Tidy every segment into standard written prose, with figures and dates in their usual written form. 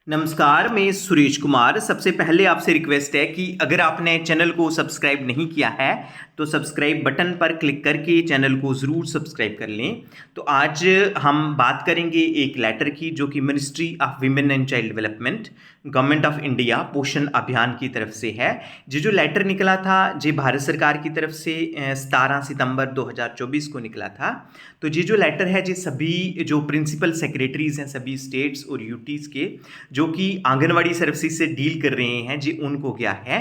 नमस्कार, मैं सुरेश कुमार। सबसे पहले आपसे रिक्वेस्ट है कि अगर आपने चैनल को सब्सक्राइब नहीं किया है तो सब्सक्राइब बटन पर क्लिक करके चैनल को ज़रूर सब्सक्राइब कर लें। तो आज हम बात करेंगे एक लेटर की जो कि ministry of women and child development government of India पोषण अभियान की तरफ से है। जो लेटर निकला था जे भारत सरकार की तरफ से 17 सितंबर 2024 को निकला था। तो ये जो लेटर है, ये सभी जो प्रिंसिपल सेक्रेटरीज हैं सभी स्टेट्स और यूटीज़ के जो कि आंगनवाड़ी सर्विसेज से डील कर रहे हैं जी उनको गया है।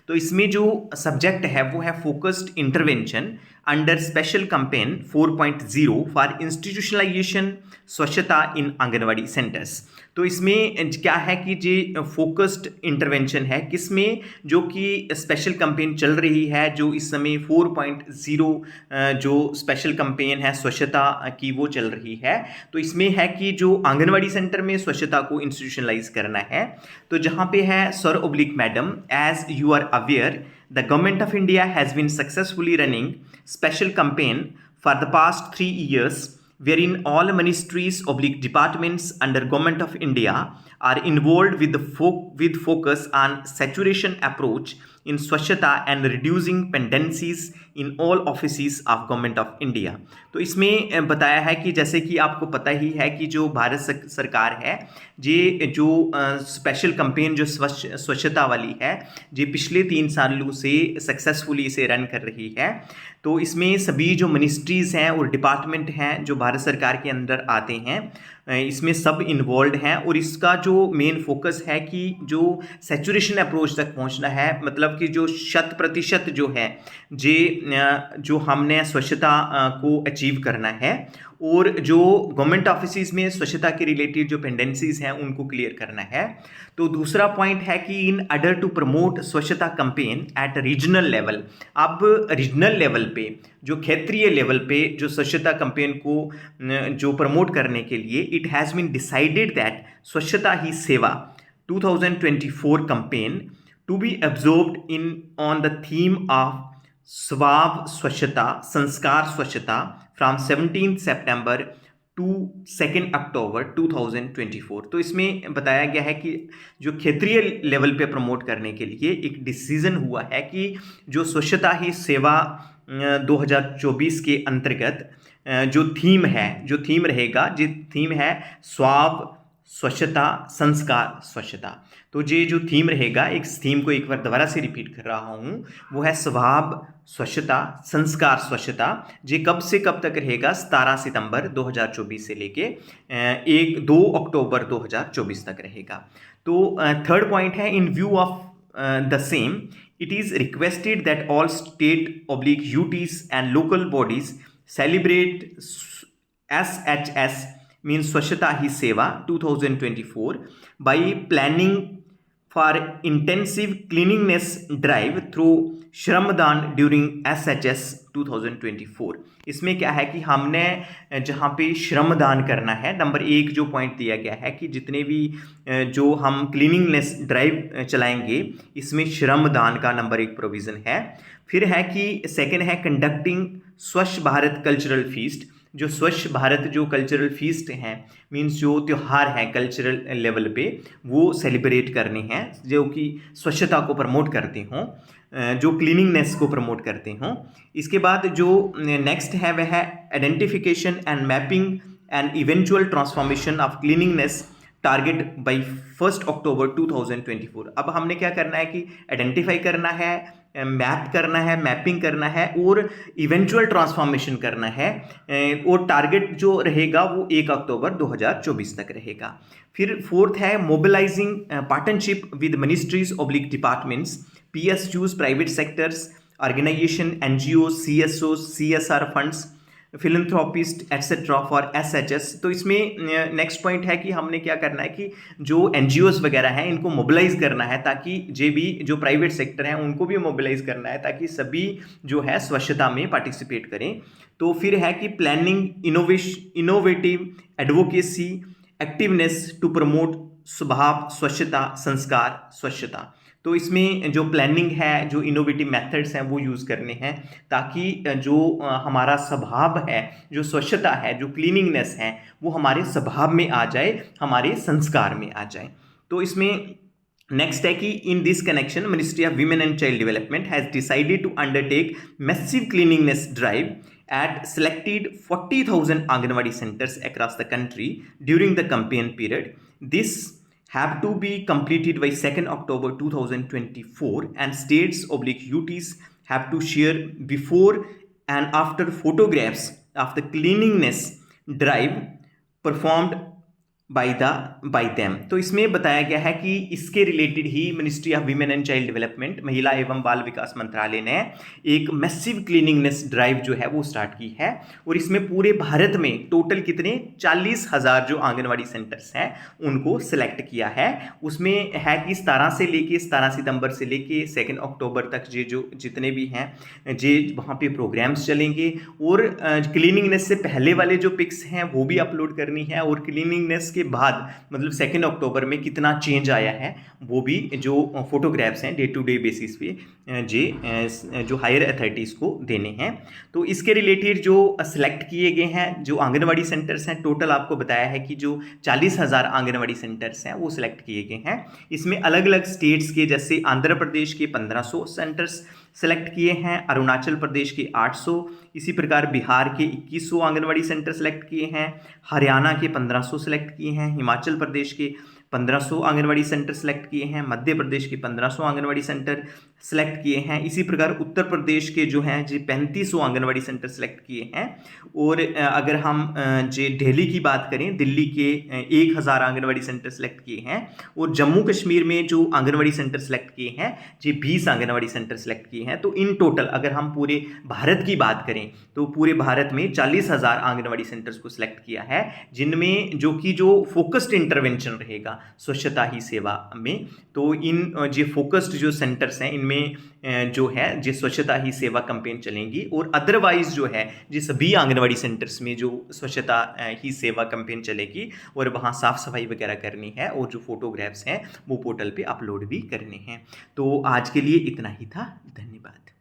तो इसमें जो सब्जेक्ट है वो है focused intervention under special campaign 4.0 for institutionalisation swachhata in anganwadi centres. तो इसमें क्या है कि जे फोकस्ड इंटरवेंशन है किसमें, जो कि स्पेशल कैंपेन चल रही है जो इस समय 4.0 जो स्पेशल कैंपेन है स्वच्छता की वो चल रही है। तो इसमें है कि जो आंगनवाड़ी सेंटर में स्वच्छता को इंस्टीट्यूशनलाइज करना है। तो जहाँ पे है sir oblique madam, as you are aware the government of India has been successfully running special campaign for the past 3 years wherein all ministries oblique departments under government of India are involved with with focus on saturation approach in swachhata and reducing pendencies in all offices of government of India। तो इसमें बताया है कि जैसे कि आपको पता ही है कि जो भारत सरकार है ये जो स्पेशल कैंपेन जो स्वच्छता वाली है ये पिछले 3 सालों से सक्सेसफुली इसे रन कर रही है। तो इसमें सभी जो मिनिस्ट्रीज़ हैं और डिपार्टमेंट हैं जो भारत सरकार के अंदर आते हैं इसमें सब इन्वॉल्व हैं। और इसका जो मेन फोकस है कि जो सैचुरेशन अप्रोच तक पहुंचना है, मतलब कि जो 100% जो है जो हमने स्वच्छता को अचीव करना है और जो गवर्नमेंट ऑफिस में स्वच्छता के रिलेटेड जो पेंडेंसीज हैं उनको क्लियर करना है। तो दूसरा पॉइंट है कि इन ऑर्डर टू प्रमोट स्वच्छता कैंपेन एट रीजनल लेवल, अब रीजनल लेवल पे जो क्षेत्रीय लेवल पे जो स्वच्छता कैंपेन को जो प्रमोट करने के लिए it has been decided that Swachhata Hi Seva 2024 campaign to be absorbed in on the theme of Swabhav Swachhata संस्कार स्वच्छता फ्रॉम 17 सितंबर टू 2 अक्टूबर 2024। तो इसमें बताया गया है कि जो क्षेत्रीय लेवल पे प्रमोट करने के लिए एक डिसीजन हुआ है कि जो स्वच्छता ही सेवा 2024 के अंतर्गत जो थीम रहेगा, जो थीम है स्वाव स्वच्छता संस्कार स्वच्छता। तो ये जो थीम रहेगा, एक थीम को एक बार दोबारा से रिपीट कर रहा हूँ, वो है स्वभाव स्वच्छता संस्कार स्वच्छता। ये कब से कब तक रहेगा? 17 सितंबर 2024 से लेके 2 अक्टूबर 2024 तक रहेगा। तो थर्ड पॉइंट है, इन view of the same it is requested that all state oblique UTs and local bodies celebrate SHS means Swachhata Hi Seva 2024 by planning for intensive cleanliness drive through श्रमदान ड्यूरिंग SHS 2024। इसमें क्या है कि हमने जहाँ पे श्रमदान करना है, नंबर 1 जो पॉइंट दिया गया है कि जितने भी जो हम क्लीनिंगनेस ड्राइव चलाएंगे इसमें श्रमदान का नंबर 1 प्रोविज़न है। फिर है कि सेकंड है कंडक्टिंग स्वच्छ भारत कल्चरल फीस्ट, जो स्वच्छ भारत जो कल्चरल फीस्ट हैं मीन्स जो त्यौहार हैं कल्चरल लेवल पे वो सेलिब्रेट करने हैं जो कि स्वच्छता को प्रमोट करते हों, जो क्लीनिंगनेस को प्रमोट करते हों। इसके बाद जो नेक्स्ट है वह है identification and mapping and eventual transformation of cleanliness target by 1 October 2024। अब हमने क्या करना है कि आइडेंटिफाई करना है, मैप करना है, मैपिंग करना है और इवेंचुअल ट्रांसफॉर्मेशन करना है। और टारगेट जो रहेगा वो 1 अक्टूबर 2024 तक रहेगा। फिर फोर्थ है mobilising partnership with ministries oblique departments, PSUs, private sectors organisation, NGOs, CSOs, CSR funds, philanthropist etcetera for SHS। तो इसमें नेक्स्ट पॉइंट है कि हमने क्या करना है कि जो NGOs वगैरह हैं इनको मोबिलाइज करना है ताकि जो प्राइवेट सेक्टर हैं उनको भी मोबिलाइज करना है ताकि सभी जो है स्वच्छता में पार्टिसिपेट करें। तो फिर है कि planning innovative advocacy activeness to promote Swabhav Swachhata संस्कार स्वच्छता। तो इसमें जो प्लानिंग है, जो इनोवेटिव मेथड्स हैं वो यूज़ करने हैं ताकि जो हमारा स्वभाव है, जो स्वच्छता है, जो क्लीनिंगनेस है वो हमारे स्वभाव में आ जाए, हमारे संस्कार में आ जाए। तो इसमें नेक्स्ट है कि in this connection ministry of women and child development has decided to undertake massive cleanliness drive at selected 40,000 Anganwadi centers across the country during the campaign period. This have to be completed by 2nd October 2024 and states/UTs have to share before and after photographs of the cleanliness drive performed bye them. तो इसमें बताया गया है कि इसके related he ministry of women and child development, महिला एवं बाल विकास मंत्रालय ने एक मैसिव क्लीनिंगनेस ड्राइव जो है वो स्टार्ट की है। और इसमें पूरे भारत में टोटल कितने 40,000 जो आंगनवाड़ी सेंटर्स हैं उनको सिलेक्ट किया है। उसमें है कि 17 सितंबर से लेके 2 अक्टूबर तक ये जो जितने भी हैं जे वहाँ पे प्रोग्राम्स चलेंगे। और क्लीनिंगनेस से पहले वाले जो पिक्स हैं वो भी अपलोड करनी है, और क्लीनिंगनेस के बाद मतलब 2 अक्टूबर में कितना चेंज आया है वो भी जो फोटोग्राफ्स हैं डे टू डे बेसिस पे जो हायर अथॉरिटीज़ को देने हैं। तो इसके रिलेटेड जो सिलेक्ट किए गए हैं जो आंगनवाड़ी सेंटर्स हैं, टोटल आपको बताया है कि जो 40,000 आंगनवाड़ी सेंटर्स हैं वो सिलेक्ट किए गए हैं। इसमें अलग अलग स्टेट्स के जैसे आंध्र प्रदेश के 1500 सेंटर्स सेलेक्ट किए हैं, अरुणाचल प्रदेश के 800, इसी प्रकार बिहार के 2100 आंगनवाड़ी सेंटर सेलेक्ट किए हैं, हरियाणा के 1500 सेलेक्ट किए हैं, हिमाचल प्रदेश के 1500 आंगनवाड़ी सेंटर सेलेक्ट किए हैं, मध्य प्रदेश के 1500 आंगनवाड़ी सेंटर सेलेक्ट किए हैं, इसी प्रकार उत्तर प्रदेश के जो हैं जी 3500 आंगनवाड़ी सेंटर सेलेक्ट किए हैं। और अगर हम जे दिल्ली की बात करें, दिल्ली के 1000 आंगनवाड़ी सेंटर सेलेक्ट किए हैं। और जम्मू कश्मीर में जो आंगनवाड़ी सेंटर सेलेक्ट किए हैं जी 20 आंगनवाड़ी सेंटर सेलेक्ट किए हैं। तो इन टोटल अगर हम पूरे भारत की बात करें तो पूरे भारत में 40,000 आंगनवाड़ी सेंटर्स को सिलेक्ट किया है, जिनमें जो फोकस्ड इंटरवेंशन रहेगा स्वच्छता ही सेवा में। तो इन जो फोकस्ड जो सेंटर्स हैं इनमें जो है जो स्वच्छता ही सेवा कैंपेन चलेंगी। और अदरवाइज जो है जो सभी आंगनवाड़ी सेंटर्स में जो स्वच्छता ही सेवा कैंपेन चलेगी और वहाँ साफ़ सफाई वगैरह करनी है, और जो फोटोग्राफ्स हैं वो पोर्टल पे अपलोड भी करने हैं। तो आज के लिए इतना ही था। धन्यवाद।